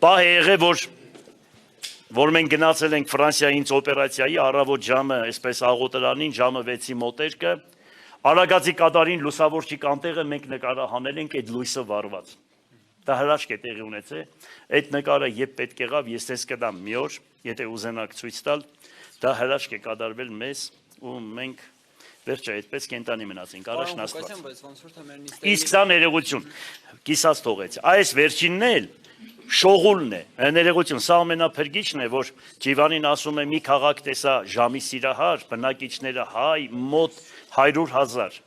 պահ է եղել, որ մենք գնացել ենք Ֆրանսիայից օպերացիայի, առավոտ ժամը, այսպես աղոտրանին, ժամը 6-ի մոտերկը, Արագածի կատարին լուսավորչի կանտեղը մենք նկարահանել ենք այդ լույսը վառված։ Դա հրաշք է տեղի ունեցել, այդ նկարը երբ պետք եղավ, ես ձեզ կտամ մի օր, եթե ուզենաք ցույց տալ, դա հրաշք է կատարվել մեզ ու մենք վերջը այդպես կենտանի մնացինք, առաջն Աստված։ Իսկ սա ներողություն, կիսած թողեց։ Այս վերջինն էլ շողուլն է, ներողություն, սա ամենափրկիչն է, որ Ջիվանին ասում է մի քաղաք տեսա ժամի սիրահար, բնակիչները հայ, մոտ 100,000,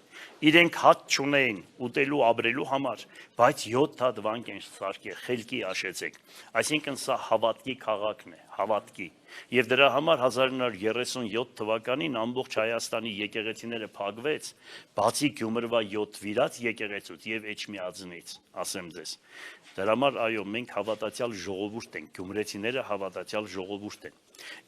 իրենք հատ չունեին ուտելու ապրելու համար, բայց 7 հատ վանք են սարքել, խելքի հաշեցեք, այսինքն սա հավատքի քաղաքն է, հավատքի, եւ դրա համար 1937 թվականին ամբողջ Հայաստանի եկեղեցիները փակվեց, բացի Գյումրվա 7 վիրած եկեղեցուց եւ Էջմիածնից, ասեմ ձեզ, դրա համար այո, մենք հավատացյալ ժողովուրդ ենք, գյումրեցիները հավատացյալ ժողովուրդ են,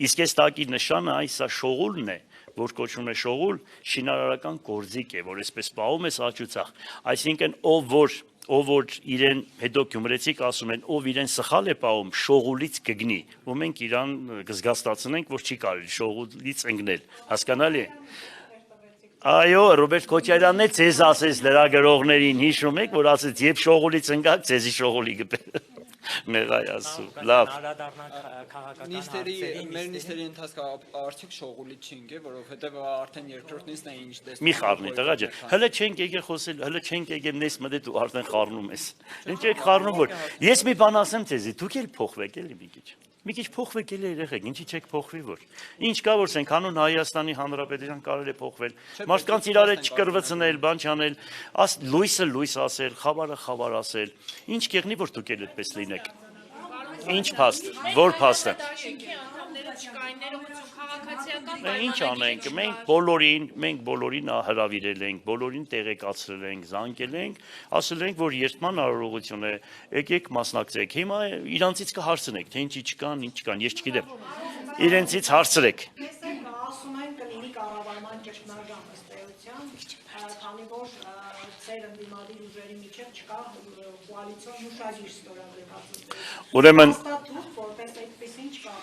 իսկ այս տակի նշանը այս սա շողուլն է, որ կոչվում է շողուլ, շինարարական գործիք է, որ այսպես պահում ես աճուցախ, այսինքն ով որ իրեն հետո գյումրեցիք ասում են, ով իրեն սխալ է պահում, շողուլից կգնի, ու մենք իրան կզգաստացնենք, որ չի կարելի շողուլից ընկնել, հասկանալի է։ Այո, Ռոբերտ Քոչարյանն է ձեզ ասեց լրագրողներին, հիշում եք, որ ասեց, երբ շողուլից ընկաք, ձեզի շողուլի գբեր։ Մեղայ ասում, լավ։ Մեր նիստերի ընթացքը արդյոք շողուլից չի ընկել, որովհետև արդեն երկրորդ նիստն է ինչ տեսնում։ Մի խառնի, տղա ջան, հələ չենք եկել խոսել, հələ չենք եկել նես մտել ու արդեն խառնում ես։ Ինչ եք խառնում որ։ Ես մի բան ասեմ ձեզի, դուք էլ փոխվեք էլի մի քիչ փոխվեք էլի երեխեք, ինչի՞ չեք փոխվի որ։ Ինչ կա որ սենք հանուն Հայաստանի Հանրապետության կարելի է փոխվել։ Մարդկանց իրար հետ չկրվցնել, բան չանել, լույսը լույս ասել, խավարը խավար ասել։ Ինչ կեղնի որ դուք էլ այդպես լինեք։ Ինչ փաստ, որ փաստը։ Ինչ անենք, մենք բոլորին հրավիրել ենք, բոլորին տեղեկացրել ենք, զանգել ենք, ասել ենք, որ երթման արարողություն է, եկեք մասնակցեք։ Հիմա իրանցից կհարցնեք, թե ինչի չկան, ինչ կան, ես չգիտեմ։ Իրենցից հարցրեք։ Ասում են կլինի կառավարման ճգնաժամ ըստ էության, քանի որ ծեր ընդդիմադիր ուժերի միջև չկա կոալիցիոն հուշագիր ստորագրված։ Ուրեմն որպես այդպեսին չկա։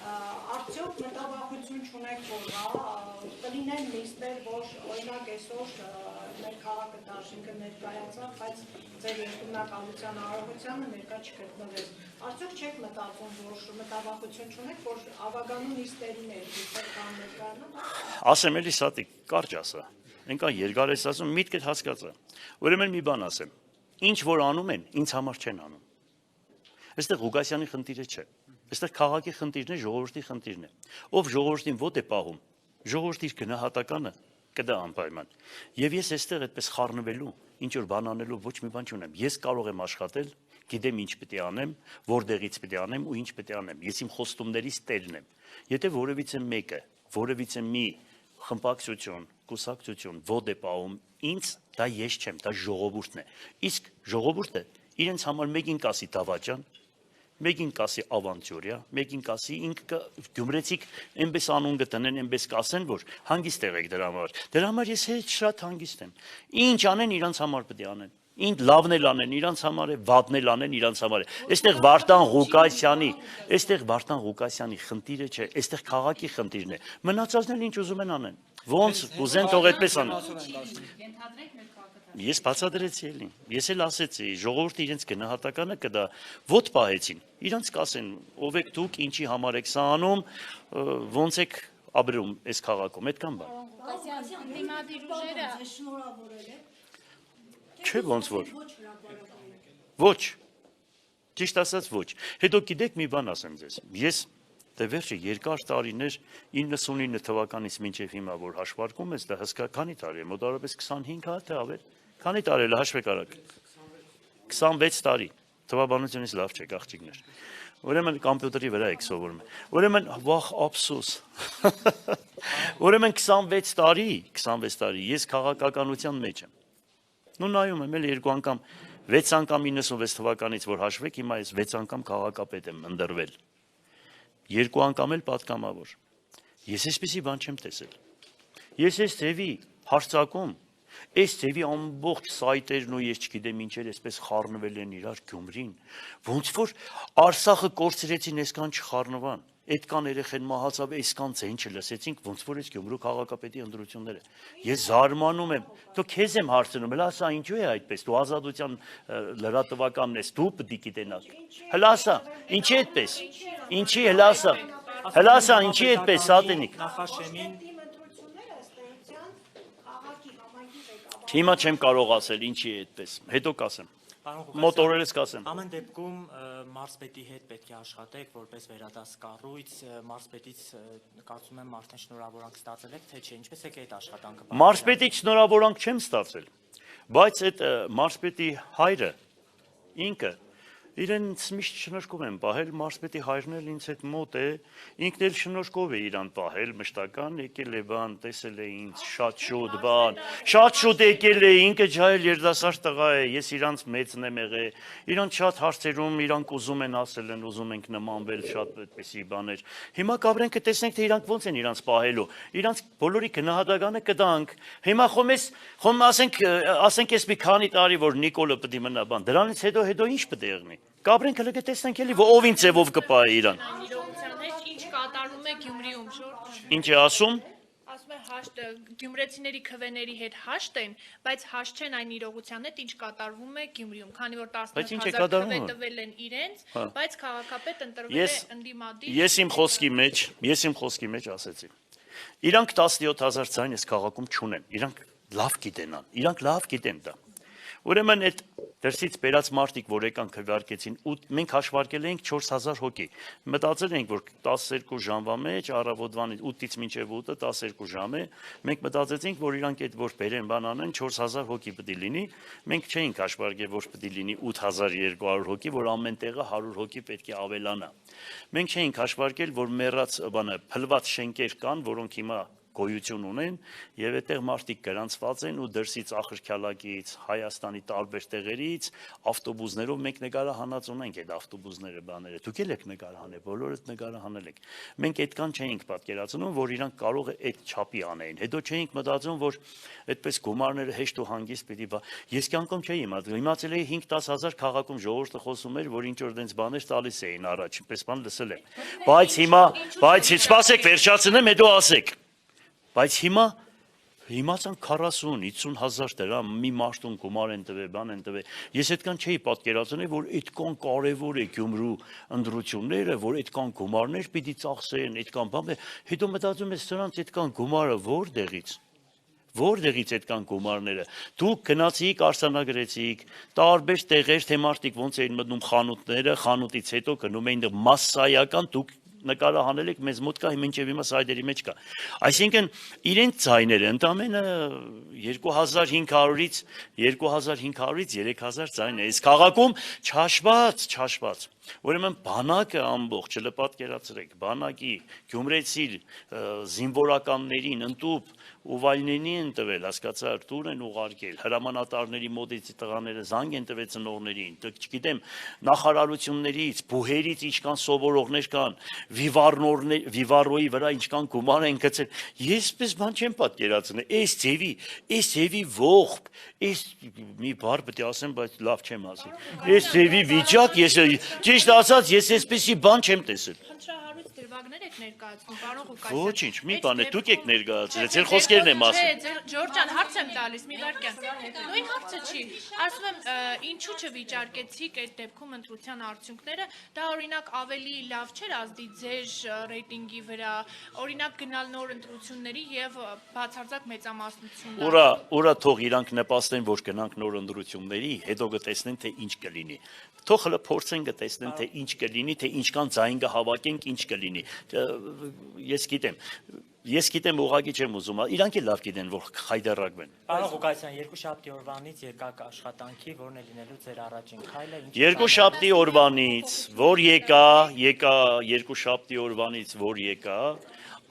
Արդյոք մտավախություն չունեք, որ կլինեն նիստեր, որ օրինակ այսօր մեր քաղաքը դաշինքը ներկայացավ, բայց ձեր երկրնակալության արարողությանը ներկա չգտնվեց։ Արդյոք չեք մտածում, որ մտավախություն չունեք, որ ավագանու նիստերին կան ներկայանալ։ Ասեմ էլի սատիկ, կարճ ասա։ Ենքան երկար ես ասում, միտքդ հասկացա։ Ուրեմն մի բան ասեմ։ Ինչ որ անում են, ինձ համար չեն անում։ Այստեղ Ղուկասյանի խնդիրը չէ։ Այստեղ քաղաքի խնդիրն է, ժողովրդի խնդիրն է։ Ով ժողովրդին ոտ է պահում, ժողովրդի իր գնահատականը կդա անպայման։ Եվ ես այստեղ այդպես խառնվելու, ինչ որ բան անելու ոչ մի բան չունեմ։ Ես կարող եմ աշխատել, գիտեմ ինչ պետք է անեմ, որտեղից պետք է անեմ ու ինչ պետք է անեմ։ Ես իմ խոստումներից տերն եմ։ Եթե որևիցե մեկը, որևիցե մի խմբակցություն, կուսակցություն ոտ է պահում, ինձ դա ես չեմ, դա ժողովուրդն է։ Իսկ ժողովուրդը իրենց համար մեկին կասի դավաճան, մեկին կասի ավանտյուրիա, մեկին կասի ինքը գյումրեցիք այնպես անուն գտնեն, այնպես կասեն, որ հանգիստ եղեք դրա համար։ Դրա համար ես շատ հանգիստ եմ։ Ինչ անեն իրանց համար պետք է անեն։ Ինչ լավն էլ անեն իրանց համար է, վատն էլ անեն իրանց համար է։ Այստեղ Վարդան Ղուկասյանի խնդիրը չէ, այստեղ քաղաքի խնդիրն է։ Մնացածն էլ ինչ ուզում են անեն։ Ոնց ուզեն թող այդպես անեն։ Ես բացատրեցի էլի, ես էլ ասեցի, ժողովուրդը իրենց գնահատականը կդա, ոտ պահեցին, իրանց կասեն, ով եք դուք, ինչի համար եք սա անում, ոնց եք ապրում այս քաղաքում, այդքան բան։ Չէ ոնց որ։ Ոչ, ճիշտ ասած ոչ, հետո գիտեք մի բան ասեմ ձեզ, ես դե վերջը երկար տարիներ 99 թվականից մինչև հիմա որ հաշվարկում ես, դա հսկա քանի տարի է, մոտավորապես 25 հատ թե ավել, քանի տարի է հաշվեք արեք, 26 տարի, թվաբանությունից լավ չեք աղջիկներ, ուրեմն կամպյուտերի վրա եք սովորում, ուրեմն վախ ափսոս, ուրեմն 26 տարի, ես քաղաքականության մեջ եմ, նու նայում եմ էլ երկու անգամ, 6 անգամ 96 թվականից որ հաշվեք, հիմա ես 6 անգամ քաղաքապետ եմ ընդրվել, 2 անգամ էլ պատգամավոր, ես այսպիսի բան չեմ տեսել, ես այս ձևի հարցակում, Այս ձևի ամբողջ սայտերն ու ես չգիտեմ ինչեր այսպես խառնվել են իրար Գյումրին, ոնց որ Արցախը կորցրեցին, այսքան չխառնվան, այդքան երեխեն մահացավ, այսքան ցեն չլսեցինք, ոնց որ այս Գյումրու քաղաքապետի ընտրությունները։ Ես զարմանում եմ, դու քեզ եմ հարցնում, հələ ասա ինչու է այդպես, դու ազատության լրատվականն ես, դու պետք է գիտենաս։ Հələ ասա, ինչի է այդպես։ Ինչի հələ ասա։ Հələ ասա, ինչի է այդպես, Սատենիկ։ Նախաշեմին Հիմա չեմ կարող ասել ինչի է այդպես, հետո կասեմ, մոտորերս կասեմ։ Ամեն դեպքում մարզպետի հետ պետք է աշխատեք որպես վերադաս կառույց, մարզպետից կարծում եմ արդեն շնորհավորանք ստացել եք, թե չէ, ինչպես եք այդ աշխատանքը։ Մարզպետից շնորհավորանք չեմ ստացել, բայց այդ մարզպետի հայրը ինքը իրենց միշտ շնորհքով են պահել, մարզպետի հայրն էլ ինձ հետ մոտ է, ինքն էլ շնորհքով է իրան պահել, մշտական եկել է բան, տեսել է ինձ, շատ շուտ բան, շատ շուտ եկել է, ինքը ջահել երդասարդ տղա է, ես իրանց մեծն եմ եղել, իրանց շատ հարցերում իրանք ուզում են ասել են, ուզում ենք նմանվել, շատ այդպեսի բաներ։ Հիմա կաբրենք կտեսնենք, թե իրանք ոնց են իրանց պահելու, իրանց բոլորի գնահատականը կտանք։ Հիմա խոմ ասենք ես մի քանի տարի, որ Նիկոլը պետք է մնա բան, դրանից հետո ինչ պետք է եղնի։ Կաբրենք հələ կտեսնենք էլի, ով ինչ ձևով կպահի իրան։ Իրողության մեջ ինչ կատարվում է Գյումրիում, շուրջ։ Ինչ է ասում։ Ասում է հաշտ գյումրեցիների քվեների հետ հաշտ են, բայց հաշտ չեն այն իրողության հետ, ինչ կատարվում է Գյումրիում, քանի որ 11,000 քվե տվել են իրենց, բայց քաղաքապետ ընտրվել է ընդդիմադիր։ Ես իմ խոսքի մեջ ասեցի։ Իրանք 17,000 ձայն այս քաղաքում չունեն, իրանք լավ գիտեն դա։ Ուրեմն այդ դրսից բերած մարդիկ, որ եկան քվեարկեցին, ու մենք հաշվարկել էինք 4000 հոգի։ Մտածել էինք, որ 12 ժամվա մեջ առավոտվան 8-ից մինչև 8-ը 12 ժամ է, մենք մտածեցինք, որ իրանք այդ որ բերեն բան անեն 4000 հոգի պետք է լինի, մենք չէինք հաշվարկել, որ պետք է լինի 8200 հոգի, որ ամեն տեղը 100 հոգի պետք է ավելանա։ Մենք չէինք հաշվարկել, որ մեռած բանը փլված շենքեր կան, որոնք հիմա գոյություն ունեն եւ այդտեղ մարդիկ գրանցված են ու դրսից Ախրքալակից, Հայաստանի տարբեր տեղերից ավտոբուսներով մենք նկարահանած ունենք այդ ավտոբուսները բաները։ Դուք եք նկարահանել, բոլորդ նկարահանել եք։ Մենք այդքան չէինք պատկերացնում, որ իրանք կարող է այդ չափի անեին։ Հետո չէինք մտածում, որ այդպես գումարները հեշտ ու հանգիստ պիտի ես կյանքում չէի իմացել էի 5-10 հազար քաղաքում ժողովուրդը խոսում էր, որ ինչ որ դենց բաներ տալիս էին առաջ, ինչպես բան լսել եմ։ Բայց սպասեք, վերջացնեմ, հետո ասեք։ Բայց հիմացան 40-50 հազար դրամ մի մարդուն գումար են տվել, բան են տվել։ Ես այդքան չէի պատկերացնել, որ այդքան կարևոր է Գյումրու ընտրությունները, որ այդքան գումարներ պիտի ծախսեն, այդքան բան։ Հետո մտածում ես սրանց այդքան գումարը որտեղից այդքան գումարները։ Դուք գնացիք, արձանագրեցիք, տարբեր տեղեր, թե մարդիկ ոնց էին մտնում խանութները, խանութից հետո գնում էին մասսայական, դուք նկարահանել եք մեզ մոտ կա մինչև հիմա սայդերի մեջ կա։ Այսինքն իրենց ձայները ընդամենը 2500-ից 3000 ձայն է։ Այս քաղաքում չհաշված։ Ուրեմն բանակը ամբողջ չլպատկերացրեք, բանակի գյումրեցի զինվորականներին ընդուպ ուվայնենի են տվել, հասկացար, տուր են ուղարկել, հրամանատարների մոտից տղաները զանգ են տվել ծնողներին, չգիտեմ, նախարարություններից, բուհերից ինչքան սովորողներ կան, վիվարոյի վրա ինչքան գումար են գցել։ Ես պես բան չեմ պատկերացնել, այս ձևի ողբ, այս մի բառ պետք է ասեմ, բայց լավ չեմ ասի։ Այս ձևի վիճակ, ճիշտ ասած, ես այսպեսի բան չեմ տեսել։ Խնդրահարույց դրվագներ եք ներկայացնում, պարոն Ղուկասյան։ Ոչինչ, մի բան է, դուք եք ներկայացրել, ձեր խոսքերն եմ ասում։ Չէ, Ջորջան, հարց եմ տալիս, մի վարքյան։ Նույն հարցը չի։ Ասում եմ, ինչու չվիճարկեցիք այդ դեպքում ընտրության արդյունքները, դա օրինակ ավելի լավ չէր ազդի ձեր ռեյտինգի վրա, օրինակ գնալ նոր ընտրությունների եւ բացարձակ մեծամասնություն։ Ուրա թող իրանք նպաստեն, որ գնանք նոր ընտրությունների, հետո կտեսնեն, թե ինչ կլինի։ Թող հələ փորձեն կտեսնեն, թե ինչ կլինի, թե ինչքան ձայն կհավաքենք, ինչ կլինի։ Ես գիտեմ, ուղղակի չեմ ուզում, իրանք էլ լավ գիտեն, որ խայդարակվեն։ Պարոն Ղուկասյան, երկուշաբթի օրվանից երկակ աշխատանքի, որն է լինելու ձեր առաջին քայլը։ Երկուշաբթի օրվանից, որ եկա, երկուշաբթի օրվանից, որ եկա,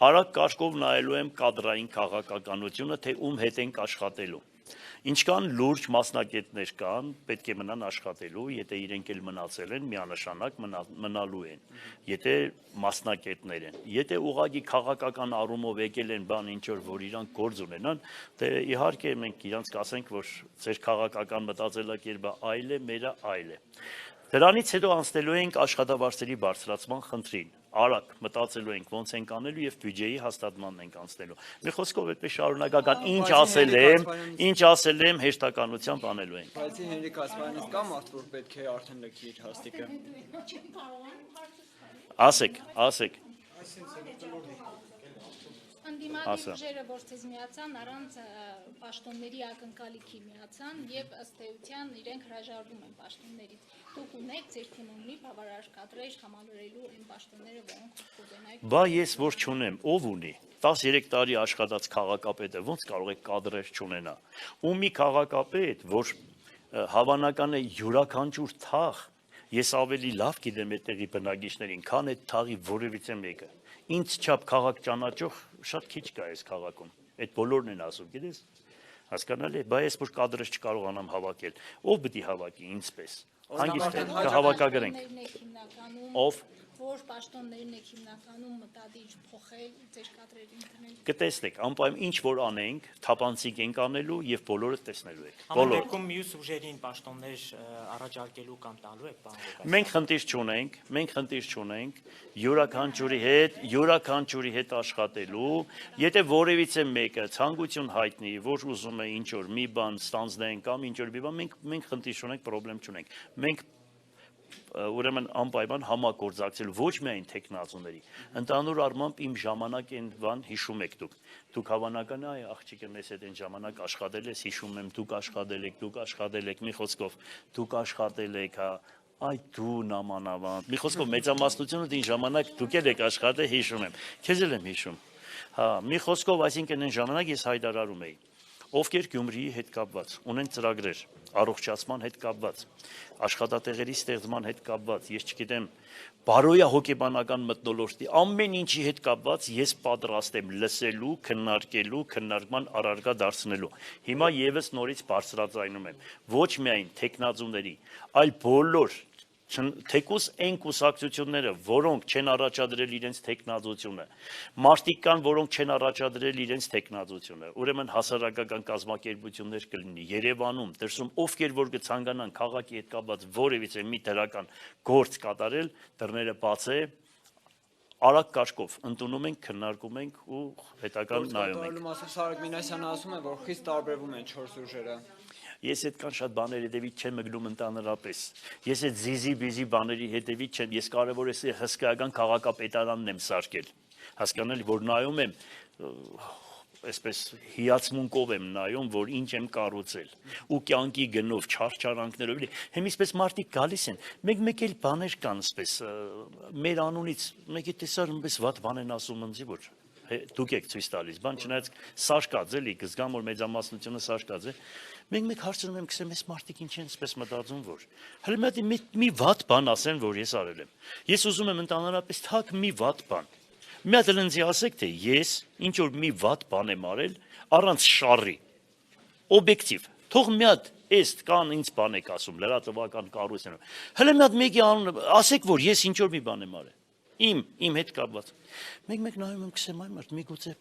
արագ կարգով նայելու եմ կադրային քաղաքականությունը, թե ում հետ ենք աշխատելու։ Ինչքան լուրջ մասնակիցներ կան, պետք է մնան աշխատելու, եթե իրենք էլ մնացել են, միանշանակ մնալու են, եթե մասնակիցներ են, եթե ուղղակի քաղաքական առումով եկել են բան ինչ-որ, որ իրանք գործ ունենան, դե իհարկե մենք իրանք կասենք, որ ձեր քաղաքական մտածելակերպը այլ է, մերը այլ է։ Դրանից հետո անցնելու ենք աշխատավարձերի բարձրացման խնդրին, արագ մտածելու ենք ոնց ենք անելու եւ բյուջեի հաստատմանն ենք անցնելու։ Մի խոսքով այդպես շարունակական ինչ ասել եմ, հեշտականությամբ անելու ենք։ Բայց Հենրիկ Ասպարանից կա մարդ, որ պետք է արդեն լքի իր հաստիկը։ Ասեք։ Ընդդիմադիր ուժերը, որ ցեզ միացան, առանց պաշտոնների ակնկալիքի միացան եւ ըստ էության իրենք հրաժարվում են պաշտոններից։ Դուք ունեք ձեր թիմում մի բավարար կադրեր համալրելու այն պաշտոնները, որոնք կուզենայիք։ Բա ես որ չունեմ, ով ունի։ 13 տարի աշխատած քաղաքապետը ոնց կարող է կադրեր չունենա։ Ու մի քաղաքապետ, որ հավանական է յուրաքանչյուր թաղ, ես ավելի լավ գիտեմ այդտեղի բնակիչներին, քան այդ թաղի որևիցե մեկը։ Ինձ չափ քաղաք ճանաչող շատ քիչ կա այս քաղաքում։ Այդ բոլորն են ասում, գիտես։ Հասկանալի է, բայց ես որ կադրեր չկարողանամ հավաքել, ով պիտի հավաքի ինձպես։ Հանգիստ կհավաքագրենք։ Ով որ պաշտոններն եք հիմնականում մտադիր փոխել ձեր կադրերի ընդունել։ Կտեսնեք, անպայման ինչ որ անենք, թափանցիկ ենք անելու եւ բոլորը տեսնելու եք։ Ամեն դեպքում մյուս ուժերին պաշտոններ առաջարկելու կամ տալու եք բան։ Մենք խնդիր չունենք, յուրաքանչյուրի հետ աշխատելու, եթե որևիցե մեկը ցանկություն հայտնի, որ ուզում է ինչ որ մի բան ստանձնեն կամ ինչ որ մի բան, մենք խնդիր չունենք, խնդրեմ չունենք։ Մենք ուրեմն անպայման համագործակցել ոչ միայն տեխնացուների, ընդհանուր առմամբ իմ ժամանակ այն բան հիշում եք դուք հավանական է աղջիկը մեզ հետ այն ժամանակ աշխատել ես, հիշում եմ դուք աշխատել եք, մի խոսքով դուք աշխատել եք, այ դու նամանավանդ, մի խոսքով մեծամասնությունը դին ժամանակ դուք եք աշխատել, հիշում եմ, քեզ էլ եմ հիշում, մի խոսքով այսինքն այն ժամանակ ես հայտարարում էի, ովքեր Գյումրիի հետ կապված, ունեն ծրագրեր, առողջացման հետ կապված, աշխատատեղերի ստեղծման հետ կապված, ես չգիտեմ, բարոյահոգեբանական մթնոլորտի, ամեն ինչի հետ կապված ես պատրաստ եմ լսելու, քննարկելու, քննարկման առարկա դարձնելու։ Հիմա եւս նորից բարձրաձայնում եմ, ոչ միայն տեխնացուների, այլ բոլոր թեկուս այն կուսակցությունները, որոնք չեն առաջադրել իրենց տեխնազությունը, մարդիկ կան, որոնք չեն առաջադրել իրենց տեխնազությունը, ուրեմն հասարակական կազմակերպություններ կլինի Երևանում, դրսում ովքեր որ կցանկանան քաղաքի հետ կապված որևիցե մի դրական գործ կատարել, դռները բաց է, արագ կաշկով ընդունում ենք, քննարկում ենք ու հետական նայում ենք։ Սարակ Մինասյանը ասում է, որ խիստ տարբերվում են 4 ուժերը։ Ես այդքան շատ բաների հետևից չեմ մգնում ընդհանրապես։ Ես այդ զիզի-բիզի բաների հետևից չեմ, ես կարևոր է հսկայական քաղաքապետարանն եմ սարքել։ Հասկանալի, որ նայում եմ, այսպես հիացմունքով եմ նայում, որ ինչ եմ կառուցել։ Ու կյանքի գնով, չարչարանքներով, հեմիսպես մարդիկ գալիս են, մեկ էլ բաներ կան, այսպես, մեր անունից, մեկի տեսար, այնպես վատ բան են ասում ինձի, որ դուք եք ցույց տալիս, բան չնայած սաշկած էլի, կզգամ որ մեծամասնությունը սաշկած է։ Մենք հարցնում եմ, քսեմ, այս մարդիկ ինչ են այսպես մտածում, որ հələ մի վատ բան ասեն, որ ես արել եմ։ Ես ուզում եմ ընդհանրապես թակ մի վատ բան։ Մի հատ ինձ ասեք, թե ես ինչ որ մի վատ բան եմ արել առանց շարի։ Օբյեկտիվ։ Թող մի հատ էս կան ինձ բան եք ասում, լրատվական կառույցներով։ Հələ մի հատ մեկի անունը ասեք, որ ես ինչ որ մի բան եմ արել։ Իմ հետ կապված։ Մեկ նայում եմ, քսեմ, այ մարդ, միգուցե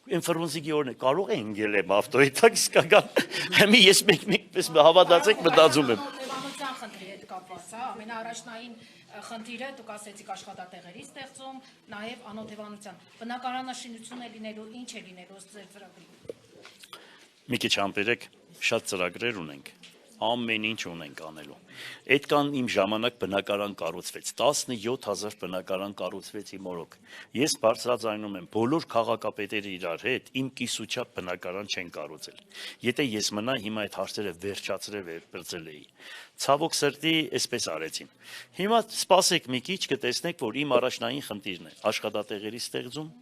ինֆորմացիայի օրն է, կարող է ընկել եմ ավտոյի տակ իսկական։ Հիմա ես մեկ-մեկպես հավատացեք մտածում եմ։ Անօթևանության խնդրի հետ կապված, հա, ամենաառաջնային խնդիրը դուք ասեցիք աշխատատեղերի ստեղծում, նաև անօթևանության։ Բնակարանաշինություն է լինելու, ինչ է լինելու ձեր ծրագրի։ Մի քիչ համբերեք, շատ ծրագրեր ունենք։ Ամեն ինչ ունենք անելու։ Այդքան իմ ժամանակ բնակարան կառուցվեց, 17000 բնակարան կառուցվեց իմ օրոք։ Ես բարձրաձայնում եմ, բոլոր քաղաքապետերը իրար հետ իմ կիսուչափ բնակարան չեն կառուցել։ Եթե ես մնա հիմա այդ հարցերը վերջացրել վերբրծել էի։ Ցավոք սրտի այսպես արեցին։ Հիմա սպասեք մի քիչ կտեսնեք, որ իմ առաջնային խնդիրն է աշխատատեղերի ստեղծում։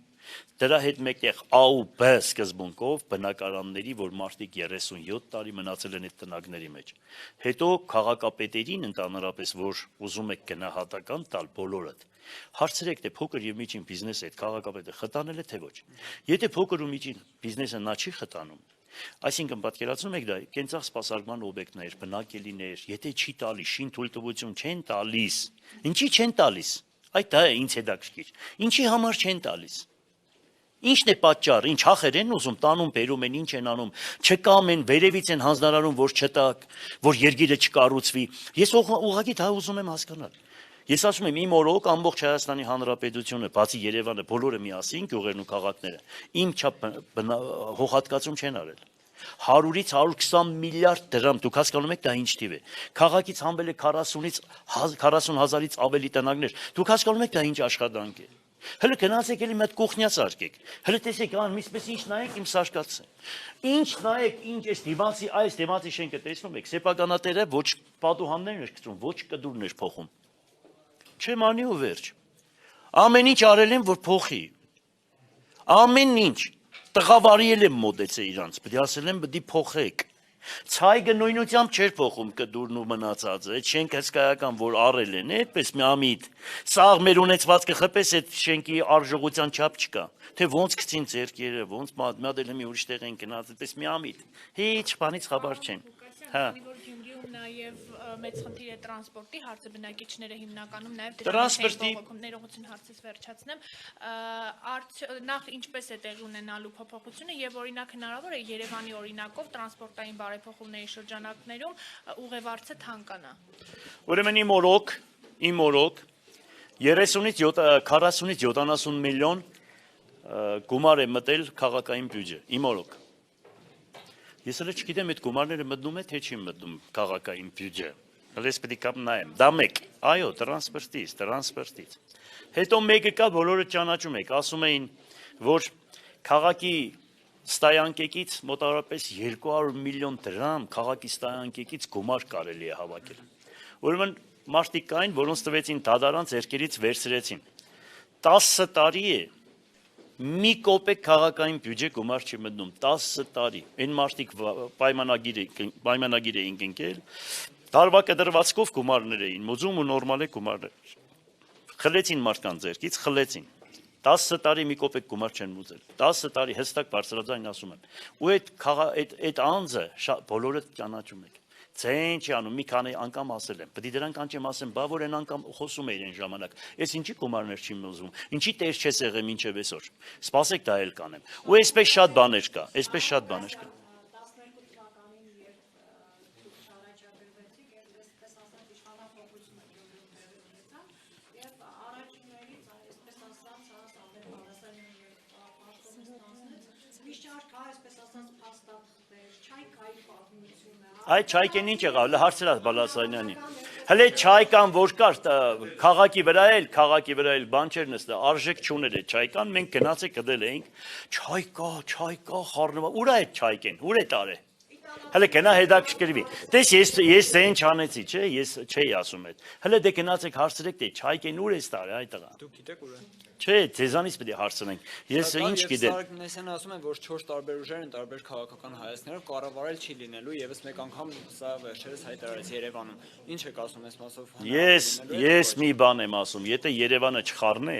Դրա հետ մեկտեղ A ու B սկզբունքով բնակարանների, որ մարդիկ 37 տարի մնացել են այդ տնակների մեջ։ Հետո քաղաքապետերին ընդհանրապես, որ ուզում եք գնահատական տալ բոլորդ, հարցրեք, թե փոքր եւ միջին բիզնեսը այդ քաղաքապետը խտանել է թե ոչ։ Եթե փոքր ու միջին բիզնեսը նա չի խտանում, Այսինքն պատկերացնում եք դա կենցաղ սպասարկման օբյեկտներ, բնակելիներ, եթե չի տալիս, շին թույլտվություն չեն տալիս, ինչի չեն տալիս, այդ դա է ինձ հետաքրքիր, ինչի համար չեն տալիս, ինչն է պատճառ, ինչ հախեր են ուզում, տանում, բերում են, ինչ են անում, չկամ են, վերևից են հանձնարարում, որ չտակ, որ երգիրը չկառուցվի, ես ուղղակի դա ուզում եմ հասկանալ, ես ասում եմ իմ օրոք ամբողջ Հայաստանի Հանրապետությունը, բացի Երևանը, բոլորը միասին, գյուղերն ու քաղաքները, իմ չափ հողհատկացում չեն արել, 100-ից 120 միլիարդ դրամ, դուք հասկանում եք դա ինչ թիվ է, քաղաքից հանվել է 40,000-ից ավելի տնագներ, դուք հասկանում եք դա ինչ աշխատանք է, հələ գնացեք էլի մի հատ կուխնյաց արկեք, հələ տեսեք անգլիսպես ինչ նայեք իմ սարկացը, ինչ նայեք, ինչ այս դիմացի շենքը տեսնում եք, սեփականատերը ոչ պատուհաններն էր գցում, ոչ կդուրն էր փոխում, չեմ անի ու վերջ, ամեն ինչ արել են, որ փոխի, ամեն ինչ, տղավարի եմ մոտեցել իրանց, պետք է ասել եմ, պետք է փոխեք, ցայգը նույնությամբ չէր փոխում կդուրն ու մնացածը, այդ շենքը հսկայական, որ արել են, այդպես մի ամիտ, սաղ մեր ունեցվածքը խպես այդ շենքի արժողության չափ չկա, թե ոնց գցին ձեռքերը, ոնց մատել մի ուրիշ տեղ են գնաց, այդպես մի ամիտ, ինչ բանից խաբար չեն, հա։ Նաև մեծ խնդիր է տրանսպորտի հարցը բնակիչները հիմնականում նաև ներողություն հարցից վերջացնեմ նախ ինչպես է տեղի ունենալու փոփոխությունը եւ օրինակ հնարավոր է Երևանի օրինակով տրանսպորտային բարեփոխումների շրջանակներում ուղևորցը թանկանա Ուրեմն իմ օրոք 30-ից 40-ից 70 միլիոն գումար է մտել քաղաքային բյուջե իմ օրոք Ես հələ չգիտեմ այդ գումարները մտնում է թե չի մտնում քաղաքային բյուջե։ Հələ ես պետք է նայեմ։ Դա մեկ, այո, տրանսպորտից։ Հետո մեկը կա, բոլորը ճանաչում եք, ասում էին, որ քաղաքի ստայանկեկից մոտավորապես 200 միլիոն դրամ քաղաքի ստայանկեկից գումար կարելի է հավաքել։ Ուրեմն մարդիկ կային, որոնց տվեցին դատարան ձեռքերից վերցրեցին։ 10 տարի է մի կոպեկ քաղաքային բյուջե գումար չի մտնում 10 տարի այն մարդիկ պայմանագիր էին կնքել տարվա կտրվածքով գումարներ էին մոզում ու նորմալ է գումարներ խլեցին մարդկանց ձեռքից խլեցին 10 տարի մի կոպեկ գումար չեն մուծել 10 տարի հստակ բարձրաձայն ասում եմ ու այդ անձը բոլորը ճանաչում եք Ձեն չի անում, մի քանի անգամ ասել եմ, պետք է դրանք անջեմ ասեմ, բա որ են անգամ խոսում էին այն ժամանակ, ես ինչի գումարներ չի մոզում, ինչի տեր չես եղել մինչև այսօր, սպասեք դա էլ կանեմ, ու այսպես շատ բաներ կա, Այդ չայկեն ինչ եղավ, հարցրած Բալասանյանի։ Հələ չայկան որ կար քաղաքի վրա էլ բան չէր նստա, արժեք չուներ այդ չայկան, մենք գնացեք գտել էինք, չայկա, խառնվա, ուր է այդ չայկեն, ուր է տարե։ Հələ գնա հետաքրքրվի։ Տես ես ձեն չանեցի, չէ, ես չէի ասում այդ։ Հələ դե գնացեք հարցրեք դե չայկեն ուր է տարե այդ տղա։ Դուք գիտեք ուր է։ Չէ, ձեզանից պետք է հարցնենք։ Ես ինչ գիտեմ։ Սարգսյանը ասում է, որ 4 տարբեր ուժեր են տարբեր քաղաքական հայացքներով կառավարել չի լինելու, եւս մեկ անգամ սա վերջերս հայտարարեց Երևանում։ Ինչ եք ասում այս մասով։ Ես մի բան եմ ասում, եթե Երևանը չխառնե,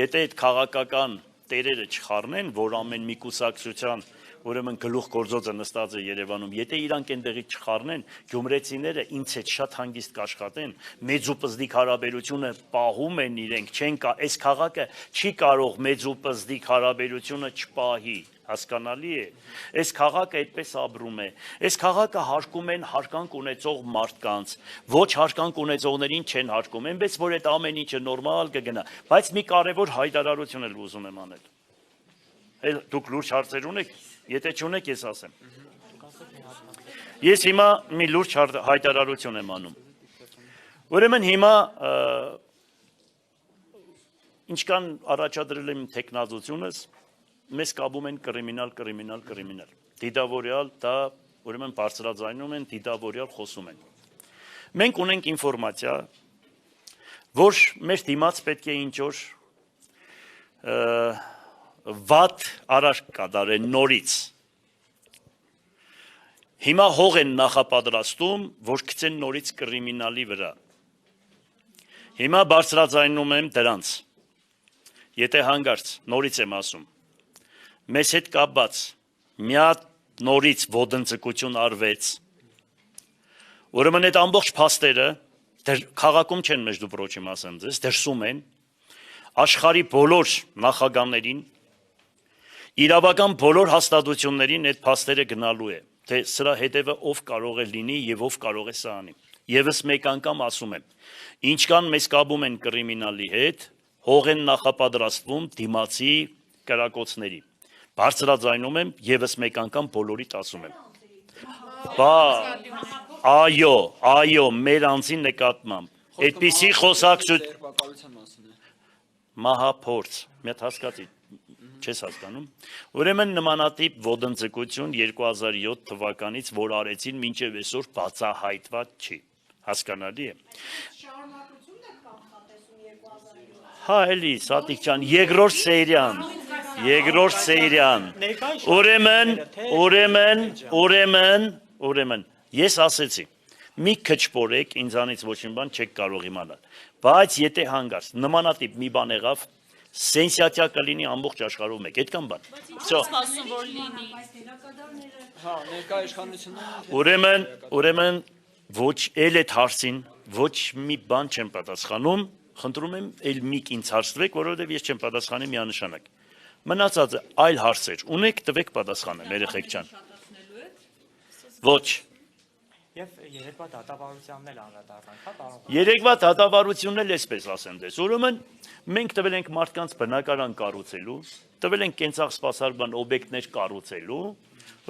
եթե այդ քաղաքական տերերը չխառնեն, որ ամեն մի կուսակցության Ուրեմն գլուխ գործոցը նստած է Երևանում, եթե իրանք այնտեղից չխառնեն, գյումրեցիները ինձ հետ շատ հանգիստ կաշխատեն, մեծ ու պզդիկ հարաբերությունը պահում են իրենք, չեն կա, այս քաղաքը չի կարող մեծ ու պզդիկ հարաբերությունը չպահի, հասկանալի է, այս քաղաքը այդպես ապրում է, այս քաղաքը հարկում են հարկանք ունեցող մարդկանց, ոչ հարկանք ունեցողներին չեն հարկում, այնպես որ այդ ամեն ինչը նորմալ կգնա, բայց մի կարևոր հայտարարություն էլ ուզում եմ անել, դուք լուրջ հարցեր ունեք, Եթե չունեք, ես ասեմ։ Ես հիմա մի լուրջ հայտարարություն եմ անում։ Ուրեմն հիմա ինչքան առաջադրել եմ տեխնազությունս, մեզ կապում են կրիմինալ։ Դիտավորյալ դա ուրեմն բարձրաձայնում են, դիտավորյալ խոսում են։ Մենք ունենք ինֆորմացիա, որ մեր դիմաց պետք է ինչ-որ վատ արարք կատարեն նորից։ Հիմա հող են նախապատրաստում, որ գցեն նորից կրիմինալի վրա։ Հիմա բարձրաձայնում եմ դրանց։ Եթե հանգարց, նորից եմ ասում, մեզ հետ կապված մի հատ նորից ոդնձգություն արվեց։ Ուրեմն այդ ամբողջ փաստերը քաղաքում չեն մեջ դու պրոչիմ ասեմ ձեզ, դրսում են աշխարհի բոլոր նախագահներին, իրավական բոլոր հաստատություններին այդ փաստերը գնալու է, թե սրա հետևը ով կարող է լինի եւ ով կարող է սա անի։ Եվս մեկ անգամ ասում եմ, ինչքան մեզ կապում են կրիմինալի հետ, հող են նախապատրաստվում դիմացի կրակոցների։ Բարձրաձայնում եմ, եւս մեկ անգամ բոլորիդ ասում եմ։ Այո, մեր անձի նկատմամբ։ Այդպիսի խոսակցություն մահափորձ, մի հատ հասկացի, չես հասկանում։ Ուրեմն նմանատիպ ոդնձգություն 2007 թվականից, որ արեցին, մինչև այսօր բացահայտված չի։ Հասկանալի է։ Հա, էլի, Սատիկ ջան, երկրորդ սերիան։ Ուրեմն, ես ասեցի, մի քչփորեք ինձանից ոչ մի բան չեք կարող իմանալ, բայց եթե հանգարց նմանատիպ մի բան եղավ, սենսացիա կլինի ամբողջ աշխարհում մեկ, այդքան բան։ Հա, ներկա իշխանությունները Ուրեմն ոչ էլ այդ հարցին ոչ մի բան չեմ պատասխանում, խնդրում եմ էլ մի ինձ հարցրեք, որովհետև ես չեմ պատասխանի միանշանակ։ Մնացածը այլ հարցեր ունեք, տվեք պատասխանը, երեխեք ջան։ Ոչ։ Եվ երեկվա դատավարությանն էլ անդրադառնանք, հա, պարոն։ Երեկվա դատավարությունն էլ էսպես ասեմ դες։ Ուրեմն մենք տվել ենք մարդկանց բնակարան կառուցելու, տվել ենք կենցաղ սպասարկման օբյեկտներ կառուցելու,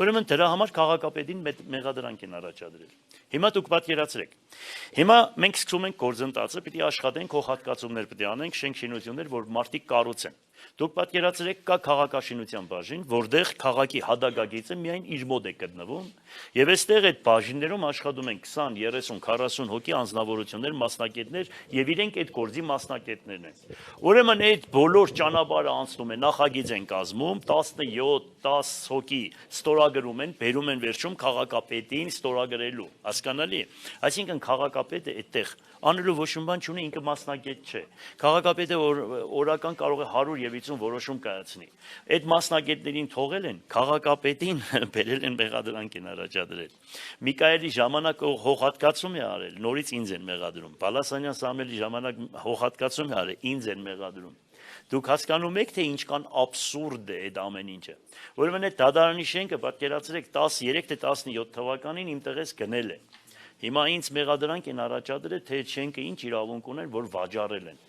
ուրեմն դրա համար քաղաքապետին մեղադրանք են առաջադրել։ Հիմա դուք պատկերացրեք։ Հիմա մենք սկսում ենք գործընթացը, պիտի աշխատենք, հողհատկացումներ պիտի անենք, շենք-շինություններ, որ մարդիկ կառուցեն։ Դուք պատկերացրեք, կա քաղաքաշինության բաժին, որտեղ քաղաքի հադագագիծը միայն իր մոտ է գտնվում, եւ այստեղ այդ բաժիններում աշխատում են 20, 30, 40 հոգի անձնավորություններ, մասնակիցներ, եւ իրենք այդ գործի մասնակիցներն են։ Ուրեմն այդ բոլոր ճանապարհը անցնում է, նախագիծ են կազմում, 17-10 հոգի ստորագրում են, բերում են վերջում քաղաքապետին ստորագրելու։ Հասկանալի է։ Այսինքն քաղաքապետը այդտեղ անելու ոչ մի բան չունի, ինքը մասնակից չէ։ Քաղաքապետը օրական կարող է 150 որոշում կայացնի։ Այդ մասնակիցներին թողել են, քաղաքապետին բերել են մեղադրանք են առաջադրել։ Միքայելի ժամանակ հողհատկացում է արել, նորից ինձ են մեղադրում։ Բալասանյան Սամվելի ժամանակ հողհատկացում է արել, ինձ են մեղադրում։ Դուք հասկանում եք, թե ինչքան աբսուրդ է այդ ամեն ինչը։ Ուրեմն այդ դատարանի շենքը պատկերացրեք 13 թե 17 թվականին իմ տեղից գնել է։ Հիմա ինձ մեղադրանք են առաջադրել, թե այդ շենքը ինչ իրավունք ունեն, որ վաճառել են։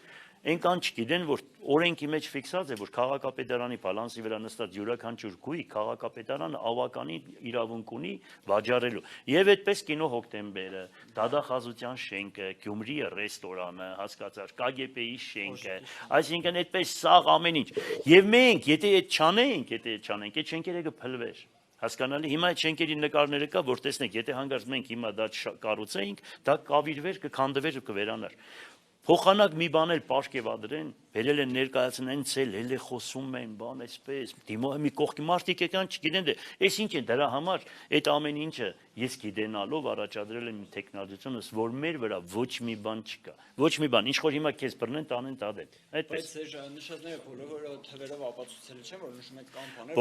Այնքան չգիտեն, որ օրենքի մեջ ֆիքսած է, որ քաղաքապետարանի բալանսի վրա նստած յուրաքանչյուր գույք քաղաքապետարանը ավականին իրավունք ունի վաճառելու։ Եվ այդպես կինո հոկտեմբերը, դադախազության շենքը, Գյումրի ռեստորանը, հասկացար, KGB-ի շենքը, այսինքն այդպես սաղ ամեն ինչ։ Եվ մենք, եթե այդ չանենք, այդ շենքերը կփլվեր։ Հասկանալի, հիմա այդ շենքերի նկարները կա, որ տեսնեք, եթե հանգարց մենք հիմա դա կառուցեինք, դա կավիրվեր, կքանդվեր ու կվերանար։ Փոխանակ մի բան էլ պաշկևադրեն, բերել են ներկայացնեն, ցել էլ է խոսում են, բան այսպես, դիմո մի կողքի մարդիկ եկան, չգիտեն դե, այս ինչ է դրա համար, այդ ամեն ինչը ես գիտենալով առաջադրել եմ տեխնոլոգիությունս, որ մեր վրա ոչ մի բան չկա, ոչ մի բան, ինչ որ հիմա քեզ բռնեն, տանեն տադեն, այդպես։ Բայց նշածները բոլորը թվերով ապացուցել չեն, որ նշում եք կան բաներ։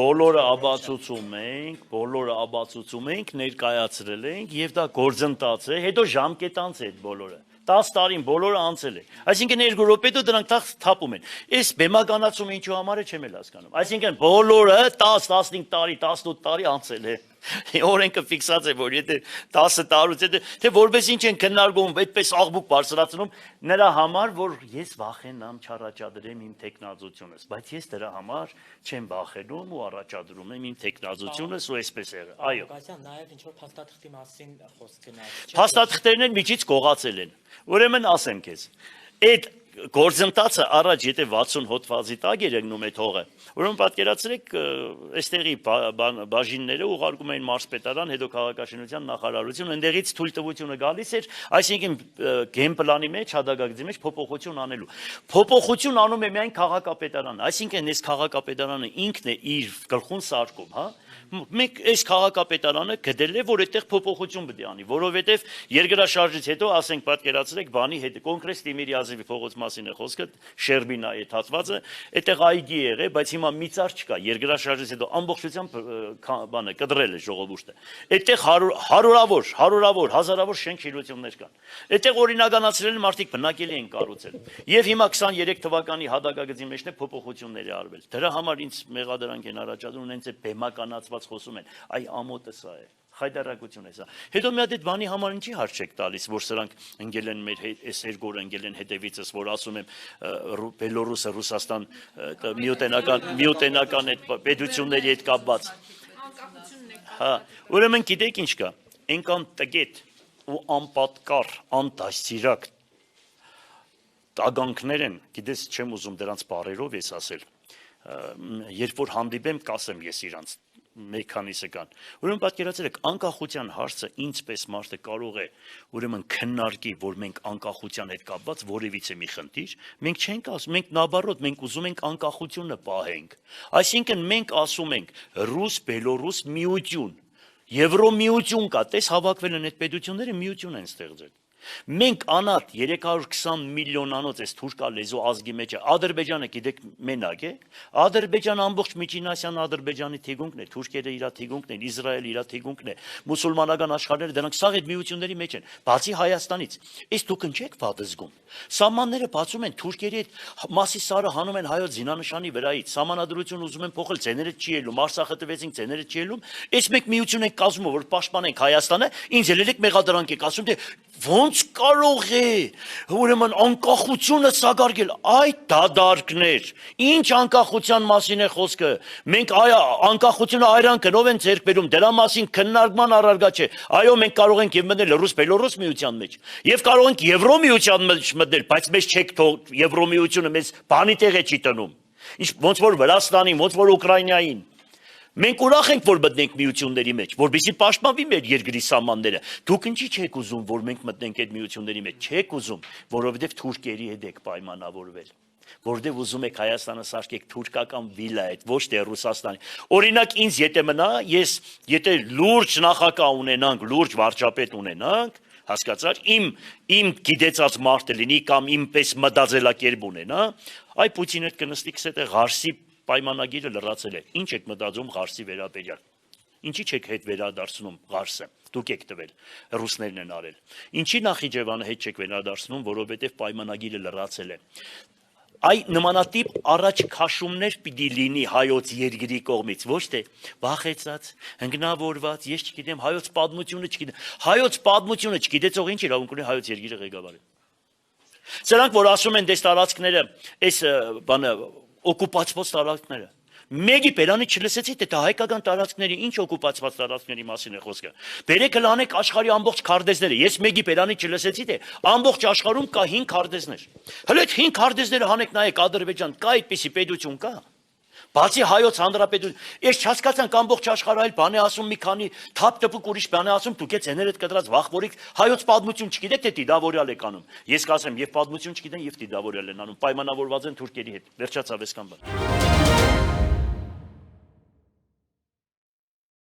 Բոլորը ապացուցում ենք, ներկայացրել ենք եւ դա գործընթաց է, հետո ժամկետ անց է այդ բոլորը։ 10 տարին բոլորը անցել է։ Այսինքն 2 րոպեդու դրանք թափում են։ Այս բեմականացումը ինչու համար է չեմ էլ հասկանում։ Այսինքն բոլորը 10, 15 տարի, 18 տարի անցել է։ Օրենքը ֆիքսած է, որ եթե 10 տարուց հետո թե որպես ինչ են քննարկում, այդպես աղբուկ բարձրացնում նրա համար, որ ես վախենամ չառաջադրեմ իմ տեխնազությունս, բայց ես դրա համար չեմ վախենում ու առաջադրում եմ իմ տեխնազությունս ու այսպես եղել։ Այո։ Բայց նաև ինչ որ փաստաթղթի մասին խոսք գնաց։ Փաստաթղթերն են միջից կողացել են։ Ուրեմն ասեմ քեզ, այդ գործընթացը առաջ եթե 60 հոդվածի տակ էր եղնում այդ հողը, ուրեմն պատկերացրեք, այստեղի բաժինները ուղարկում էին մարզպետարան, հետո քաղաքաշինության նախարարություն, այնտեղից թույլտվությունը գալիս էր, այսինքն գեյմպլանի մեջ, հադագագծի մեջ փոփոխություն անելու։ Փոփոխություն անում է միայն քաղաքապետարանը, այսինքն այս քաղաքապետարանը ինքն է իր գլխուն սարքում, հա։ Մենք այս քաղաքապետարանը գտել է, որ այդտեղ փոփոխություն պետք է անի, որովհետև երկրաշարժից հետո, ասենք պատկերացրեք, բանի հետ կոնկրետ Տիմիրյազևի փողոց մասին է խոսքը, Շերբին է այդ հատվածը, այդտեղ այգի եղե, բայց հիմա մի ծառ չկա, երկրաշարժից հետո ամբողջությամբ բանը կտրել է ժողովուրդը։ Այդտեղ հարյուրավոր, հազարավոր շենք-շինություններ կան։ Այդտեղ օրինականացրել են մարդիկ բնակելի են կառուցել։ Եվ հիմա 23 թվականի հադակագծի մեջ է փոփոխությունների արվել։ Դրա համար ինձ մեղադրանք են առաջադրում, հենց է բեմականացված խոսում են, այ ամոթը սա է։ Խայտարակություն է սա։ Հետո մի հատ այդ բանի համար ինչի հարց չեք տալիս, որ սրանք ընկել են մեր այս երկորը ընկել են հետևիցս, որ ասում եմ Բելորուսը, Ռուսաստան միութենական այդ պետությունների հետ կապված։ Հա, ուրեմն գիտեք ինչ կա, այնքան տգետ ու անպատկառ, անտասիրակ տագանքներ են, գիտես չեմ ուզում դրանց բառերով ես ասել, երբ որ հանդիպեմ կասեմ ես իրանց մեկ քանիսը կան։ Ուրեմն պատկերացրեք, անկախության հարցը ինձպես մարդը կարող է ուրեմն քննարկի, որ մենք անկախության հետ կապված որևիցե մի խնդիր, մենք չենք ասում, մենք նաբարոտ, մենք ուզում ենք անկախությունը պահենք։ Այսինքն մենք ասում ենք ռուս-բելորուս միություն, Եվրոմիություն կա, տես հավաքվել են այդ պետությունները միություն են ստեղծել։ Մենք անատ 320 միլիոնանոց այս թուրքա լեզու ազգի մեջ է, Ադրբեջանը գիտեք մենակ է, Ադրբեջանը ամբողջ Միջինասիան Ադրբեջանի թիգունքն է, թուրքերը իր թիգունքն են, Իսրայելը իր թիգունքն է, մուսուլմանական աշխարհները դրանք սաղ այդ միությունների մեջ են, բացի Հայաստանից։ Իսկ դուք ընչեք վատ զգում։ Սահմանները բացում են թուրքերի հետ մասի սարը հանում են հայոց զինանշանի վրայից, սահմանադրություն ուզում են փոխել, ցեները չի ելում, Արցախը տվեցին, ցեները չի ելում, այս մեկ միություն ենք կազմում, որ պաշտպանենք Հայաստանը, ինձ ելեք մեղադրանք եք ասում, թե ոնց կարող է ուրեմն անկախությունը սակարկել, այ դադարքներ, ինչ անկախության մասին է խոսքը, մենք անկախությունը այրան կնով են ձեռք բերում, դրա մասին քննարկման առարկա չէ, այո մենք կարող ենք եւ մտնել ռուս-բելորուս միության մեջ, եւ կարող ենք Եվրոմիության մեջ մտնել, բայց մեզ չեք թող Եվրոմիությունը մեզ բանի տեղ է չի տնում, ոնց որ Վրաստանին, ոնց որ Ուկրաինային։ Մենք ուրախ ենք, որ մտնենք միությունների մեջ, որպեսզի պաշտպանվի մեր երկրի սահմանները։ Դուք ինչի չեք ուզում, որ մենք մտնենք այդ միությունների մեջ, չեք ուզում, որովհետև թուրքերի հետ եք պայմանավորվել, որովհետև ուզում եք Հայաստանը սարքեք թուրքական վիլա հետ, ոչ թե Ռուսաստանի։ Օրինակ ինձ եթե մնա, եթե լուրջ նախագահ ունենանք, լուրջ վարչապետ ունենանք, հասկացար, իմ գիտեցած մարդը լինի կամ իմպես մտածելակերպ ունենա, այ Պուտինը հետ կնստի քսեթե Ղարսի պայմանագիրը լրացել է։ Ինչ եք մտածում Ղարսի վերաբերյալ։ Ինչի չեք հետ վերադարձնում Ղարսը։ Դուք եք տվել, ռուսներն են արել։ Ինչի Նախիջևանը հետ չեք վերադարձնում, որովհետև պայմանագիրը լրացել է։ Այ նմանատիպ առաջ քաշումներ պիտի լինի հայոց երկրի կողմից, ոչ թե վախեցած, հնգնավորված, ես չգիտեմ, հայոց պատմությունը չգիտեմ։ Հայոց պատմությունը չգիտեցող ինչ իրավունք ունի հայոց երկիրը ղեկավարել։ Սրանք որ ասում են դες տարածքները, այս բանը օկուպացված տարածքները։ Մեկի բերանից չլսեցի, թե դա հայկական տարածքների ինչ օկուպացված տարածքների մասին է խոսքը։ Բերեք լանեք աշխարհի ամբողջ քարտեզները։ Ես մեկի բերանից չլսեցի, թե ամբողջ աշխարհում կա 5 քարտեզներ։ Հələ այդ 5 քարտեզները հանեք նայեք Ադրբեջան, կա այդպիսի պետություն կա։ Բացի հայոց հանրապետություն, ես չհասկացանք ամբողջ աշխարհը այլ բան է ասում, մի քանի թափ-տպուկ ուրիշ բան է ասում, դուք եք ցեներդ կտրած վախվորիկ հայոց պատմություն չգիտեք, թե դիդավորյալ եք անում։ Ես կասեմ, եւ պատմություն չգիտեն, եւ դիդավորյալ են անում, պայմանավորված են թուրքերի հետ։ Վերջացավ այսքան բան։